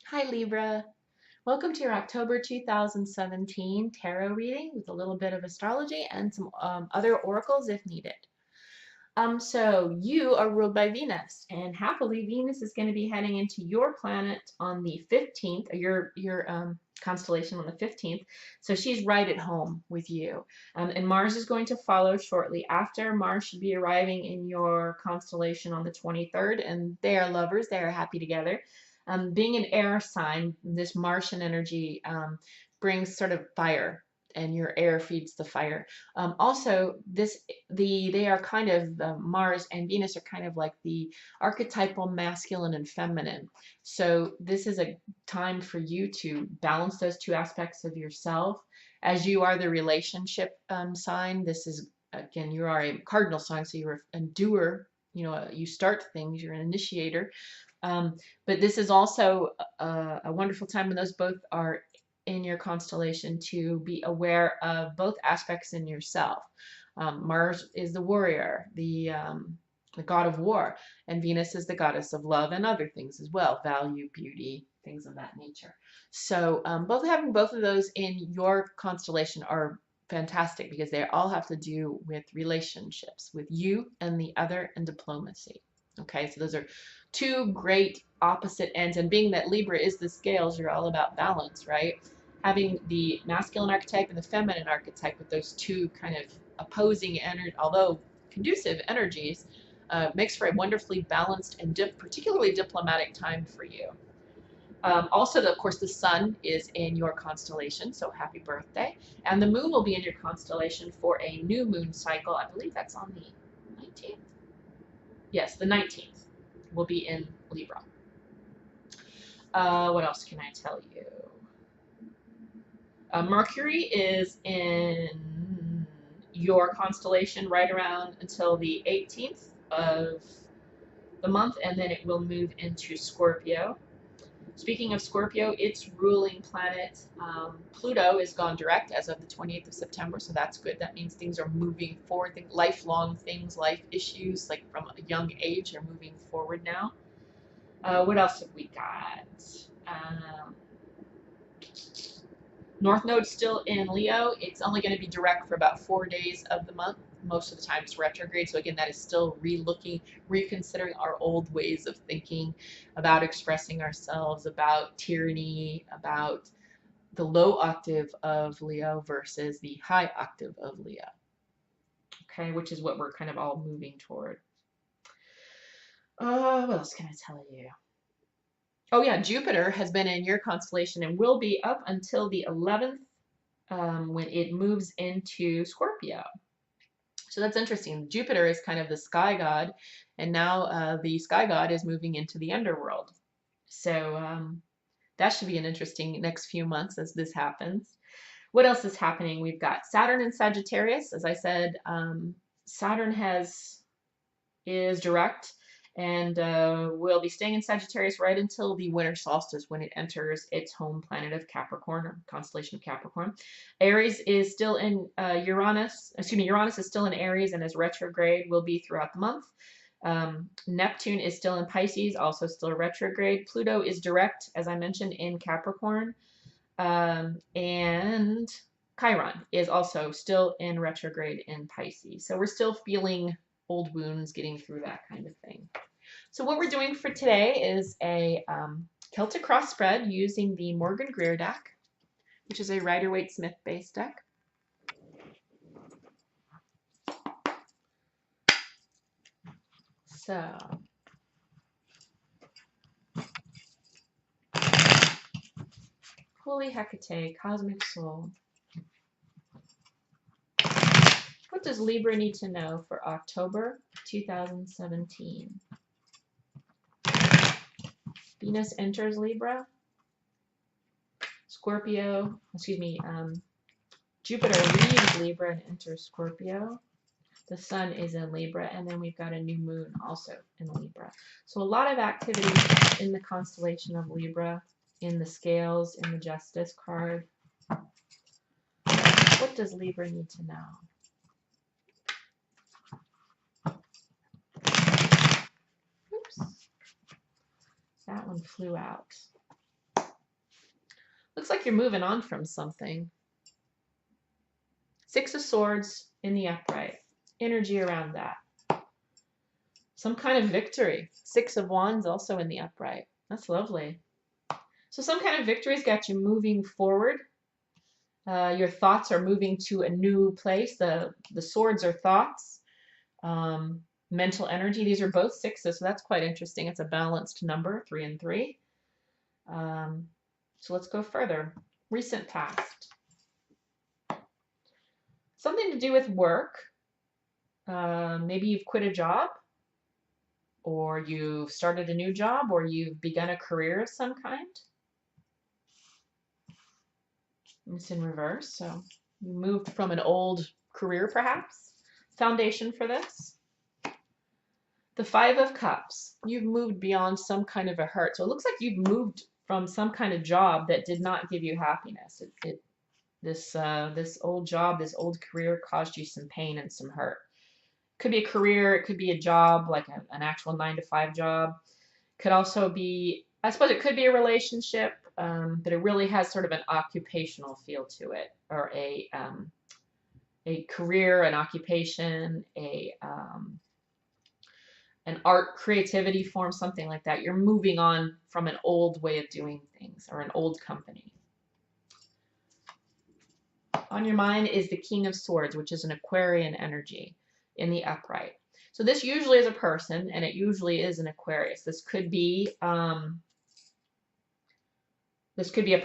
Hi Libra. Welcome to your October 2017 tarot reading with a little bit of astrology and some other oracles if needed. So you are ruled by Venus, and happily Venus is going to be heading into your planet on the 15th, your constellation on the 15th. So she's right at home with you. And Mars is going to follow shortly after. Mars should be arriving in your constellation on the 23rd, and they are lovers. They are happy together. Being an air sign, this Martian energy brings sort of fire, and your air feeds the fire. Also, they are kind of Mars and Venus are kind of like the archetypal masculine and feminine. So this is a time for you to balance those two aspects of yourself. As you are the relationship sign, this is again you are a cardinal sign, so you're a doer. You start things. You're an initiator. But this is also a wonderful time when those both are in your constellation to be aware of both aspects in yourself. Mars is the warrior, the god of war, and Venus is the goddess of love and other things as well, value, beauty, things of that nature. So both having both of those in your constellation are fantastic because they all have to do with relationships, with you and the other, and diplomacy. Okay, so those are two great opposite ends. And being that Libra is the scales, you're all about balance, right? Having the masculine archetype and the feminine archetype with those two kind of opposing energy, although conducive energies, makes for a wonderfully balanced and particularly diplomatic time for you. Also, of course, the sun is in your constellation, so happy birthday. And the moon will be in your constellation for a new moon cycle. I believe that's on the 19th. Yes, the 19th will be in Libra. What else can I tell you? Mercury is in your constellation right around until the 18th of the month, and then it will move into Scorpio. Speaking of Scorpio, its ruling planet, Pluto, is gone direct as of the 28th of September, so that's good. That means things are moving forward. Lifelong things, life issues, like from a young age, are moving forward now. What else have we got? North Node's still in Leo. It's only going to be direct for about 4 days of the month. Most of the time it's retrograde. So again, that is still reconsidering our old ways of thinking about expressing ourselves, about tyranny, about the low octave of Leo versus the high octave of Leo. Okay, which is what we're kind of all moving toward. What else can I tell you? Oh yeah, Jupiter has been in your constellation and will be up until the 11th when it moves into Scorpio. So that's interesting. Jupiter is kind of the sky god, and now the sky god is moving into the underworld. So that should be an interesting next few months as this happens. What else is happening? We've got Saturn in Sagittarius. As I said, Saturn is direct and will be staying in Sagittarius right until the winter solstice when it enters its home planet of Capricorn, or constellation of Capricorn. Aries is still in Uranus is still in Aries and is retrograde, will be throughout the month. Neptune is still in Pisces, also still retrograde. Pluto is direct, as I mentioned, in Capricorn. And Chiron is also still in retrograde in Pisces. So we're still feeling old wounds, getting through that kind of thing. So what we're doing for today is a Celtic cross spread using the Morgan Greer deck, which is a Rider-Waite-Smith based deck. So Holy Hecate, Cosmic Soul. What does Libra need to know for October 2017? Venus enters Libra. Jupiter leaves Libra and enters Scorpio. The sun is in Libra, and then we've got a new moon also in Libra. So a lot of activity in the constellation of Libra, in the scales, in the Justice card. What does Libra need to know? Oops. That one flew out. Looks like you're moving on from something. Six of Swords in the upright. Energy around that. Some kind of victory. Six of Wands also in the upright. That's lovely. So some kind of victory's got you moving forward. Your thoughts are moving to a new place. The swords are thoughts. Mental energy. These are both sixes, so that's quite interesting. It's a balanced number, 3 and 3. So let's go further. Recent past. Something to do with work. Maybe you've quit a job, or you've started a new job, or you've begun a career of some kind. It's in reverse, so you moved from an old career, perhaps. Foundation for this. The Five of Cups. You've moved beyond some kind of a hurt. So it looks like you've moved from some kind of job that did not give you happiness. This old job, this old career caused you some pain and some hurt. Could be a career, it could be a job, like an actual 9-to-5 job. Could also be, I suppose it could be a relationship, but it really has sort of an occupational feel to it, or a career, an occupation, an art creativity form, something like that. You're moving on from an old way of doing things, or an old company. On your mind is the King of Swords, which is an Aquarian energy in the upright. So this usually is a person, and it usually is an Aquarius. This could be a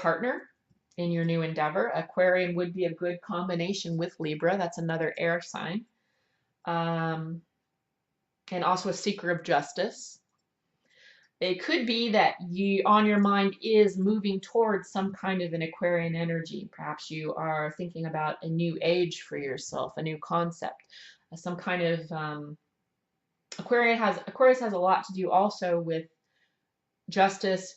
partner in your new endeavor. Aquarian would be a good combination with Libra. That's another air sign. And also a seeker of justice. It could be that you, on your mind, is moving towards some kind of an Aquarian energy. Perhaps you are thinking about a new age for yourself, a new concept, some kind of Aquarius has a lot to do also with justice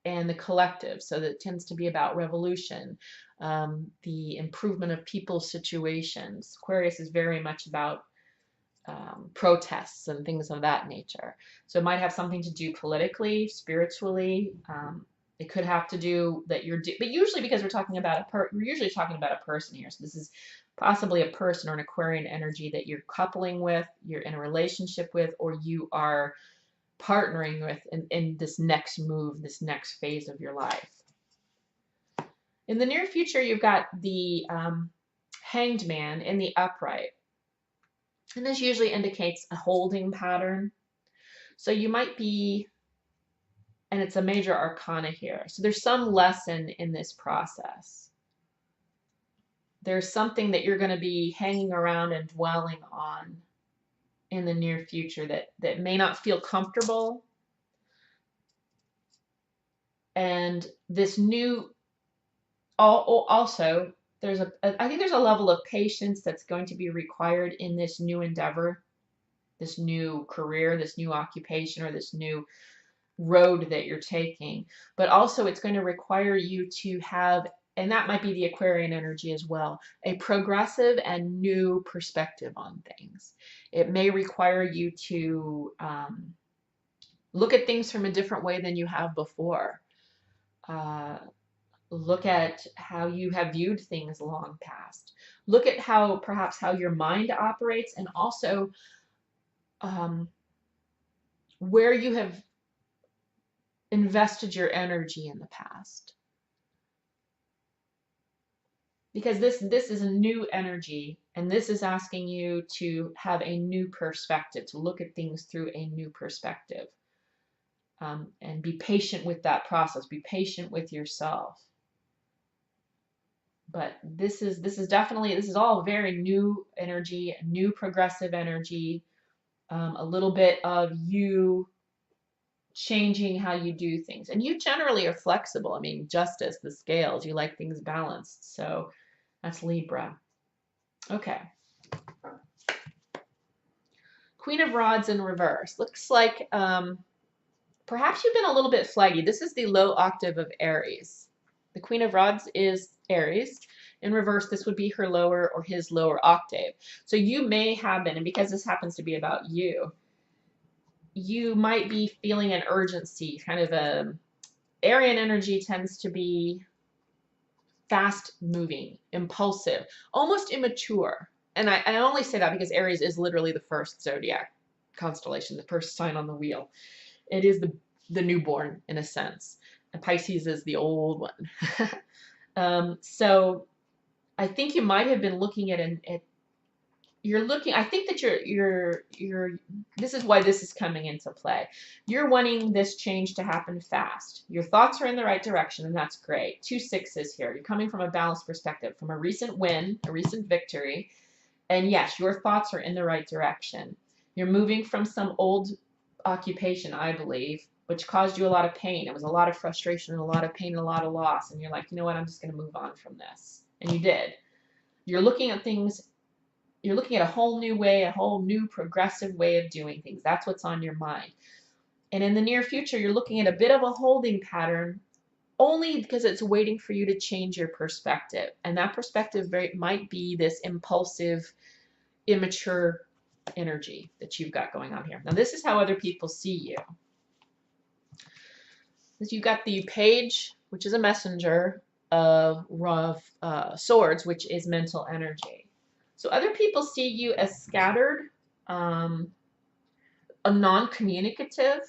and the collective. So that tends to be about revolution, the improvement of people's situations. Aquarius is very much about protests and things of that nature. So it might have something to do politically, spiritually. It could have to do that but usually because we're talking about we're usually talking about a person here. So this is possibly a person or an Aquarian energy that you're coupling with, you're in a relationship with, or you are partnering with in this next move, this next phase of your life. In the near future, you've got the Hanged Man in the upright. And this usually indicates a holding pattern. So you might be, and it's a major arcana here. So there's some lesson in this process. There's something that you're going to be hanging around and dwelling on in the near future that may not feel comfortable. And this new, also, I think there's a level of patience that's going to be required in this new endeavor, this new career, this new occupation, or this new road that you're taking. But also it's going to require you to have, and that might be the Aquarian energy as well, a progressive and new perspective on things. It may require you to look at things from a different way than you have before. Look at how you have viewed things long past. Look at perhaps how your mind operates, and also where you have invested your energy in the past. Because this is a new energy, and this is asking you to have a new perspective, to look at things through a new perspective. And be patient with that process. Be patient with yourself. But this is all very new energy, new progressive energy, a little bit of you changing how you do things. And you generally are flexible. I mean, justice, the scales, you like things balanced. So that's Libra. Okay. Queen of Rods in reverse. Looks like perhaps you've been a little bit flaggy. This is the low octave of Aries. The Queen of Rods is Aries. In reverse, this would be her lower or his lower octave. So you may have been, and because this happens to be about you, you might be feeling an urgency, kind of Arian energy tends to be fast moving, impulsive, almost immature. And I only say that because Aries is literally the first zodiac constellation, the first sign on the wheel. It is the newborn in a sense. And Pisces is the old one. So I think you might have been looking at I think that this is why this is coming into play. You're wanting this change to happen fast. Your thoughts are in the right direction, and that's great. 2 6s here. You're coming from a balanced perspective, from a recent win, a recent victory. And yes, your thoughts are in the right direction. You're moving from some old occupation, I believe, which caused you a lot of pain. It was a lot of frustration and a lot of pain and a lot of loss. And you're like, you know what, I'm just going to move on from this. And you did. You're looking at things, you're looking at a whole new way, a whole new progressive way of doing things. That's what's on your mind. And in the near future, you're looking at a bit of a holding pattern only because it's waiting for you to change your perspective. And that perspective might be this impulsive, immature energy that you've got going on here. Now, this is how other people see you. You've got the page, which is a messenger of swords, which is mental energy. So other people see you as scattered, non-communicative.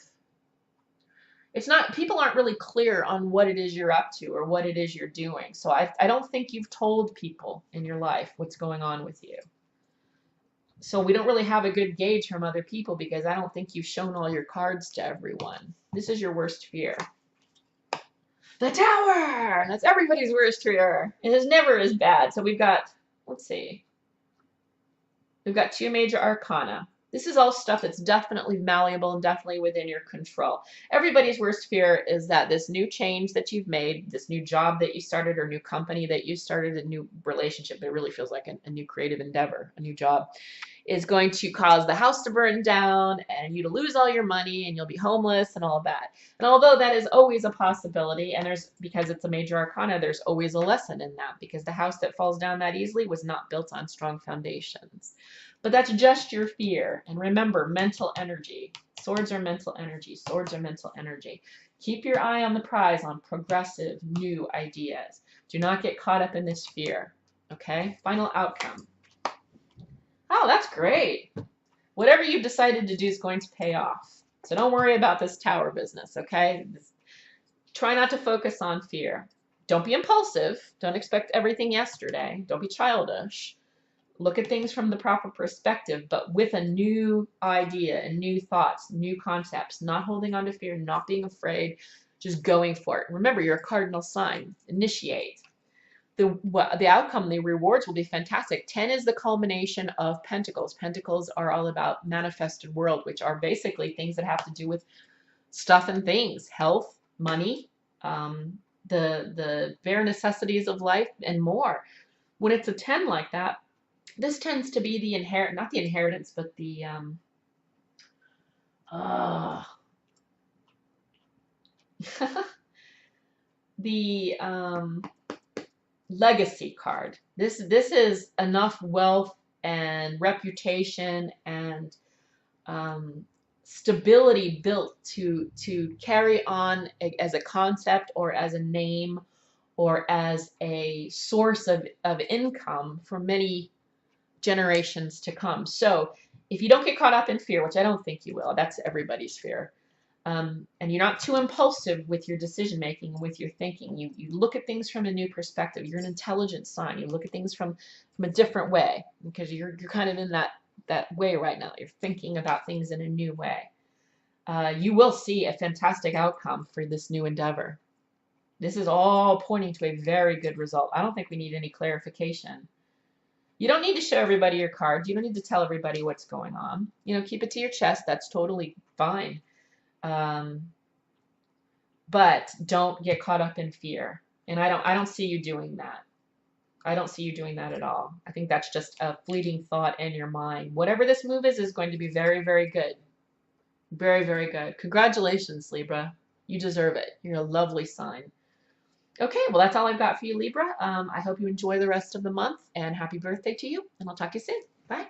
It's not, people aren't really clear on what it is you're up to or what it is you're doing. So I don't think you've told people in your life what's going on with you. So we don't really have a good gauge from other people because I don't think you've shown all your cards to everyone. This is your worst fear. The Tower! That's everybody's worst fear. It is never as bad. So we've got, let's see. We've got 2 major arcana. This is all stuff that's definitely malleable and definitely within your control. Everybody's worst fear is that this new change that you've made, this new job that you started or new company that you started, a new relationship, but it really feels like a new creative endeavor, a new job, is going to cause the house to burn down and you to lose all your money and you'll be homeless and all of that. And although that is always a possibility, and because it's a major arcana, there's always a lesson in that because the house that falls down that easily was not built on strong foundations. But that's just your fear. And remember, mental energy. Swords are mental energy. Swords are mental energy. Keep your eye on the prize, on progressive, new ideas. Do not get caught up in this fear. Okay? Final outcome. Oh, that's great. Whatever you've decided to do is going to pay off. So don't worry about this tower business, okay? Try not to focus on fear. Don't be impulsive. Don't expect everything yesterday. Don't be childish. Look at things from the proper perspective, but with a new idea and new thoughts, new concepts, not holding on to fear, not being afraid, just going for it. Remember, you're a cardinal sign. Initiate. The outcome, the rewards will be fantastic. 10 is the culmination of Pentacles. Pentacles are all about manifested world, which are basically things that have to do with stuff and things, health, money, the bare necessities of life, and more. When it's a 10 like that, this tends to be the not the inheritance, but the the legacy card. This is enough wealth and reputation and stability built to carry on as a concept or as a name or as a source of income for many generations to come. So if you don't get caught up in fear, which I don't think you will, that's everybody's fear, and you're not too impulsive with your decision making and with your thinking, you look at things from a new perspective. You're an intelligent sign. You look at things from a different way because you're kind of in that way right now. You're thinking about things in a new way. You will see a fantastic outcome for this new endeavor. This is all pointing to a very good result. I don't think we need any clarification. You don't need to show everybody your cards. You don't need to tell everybody what's going on. You know, keep it to your chest. That's totally fine. But don't get caught up in fear. And I don't see you doing that. I don't see you doing that at all. I think that's just a fleeting thought in your mind. Whatever this move is going to be very, very good. Very, very good. Congratulations, Libra. You deserve it. You're a lovely sign. Okay, well, that's all I've got for you, Libra. I hope you enjoy the rest of the month, and happy birthday to you, and I'll talk to you soon. Bye.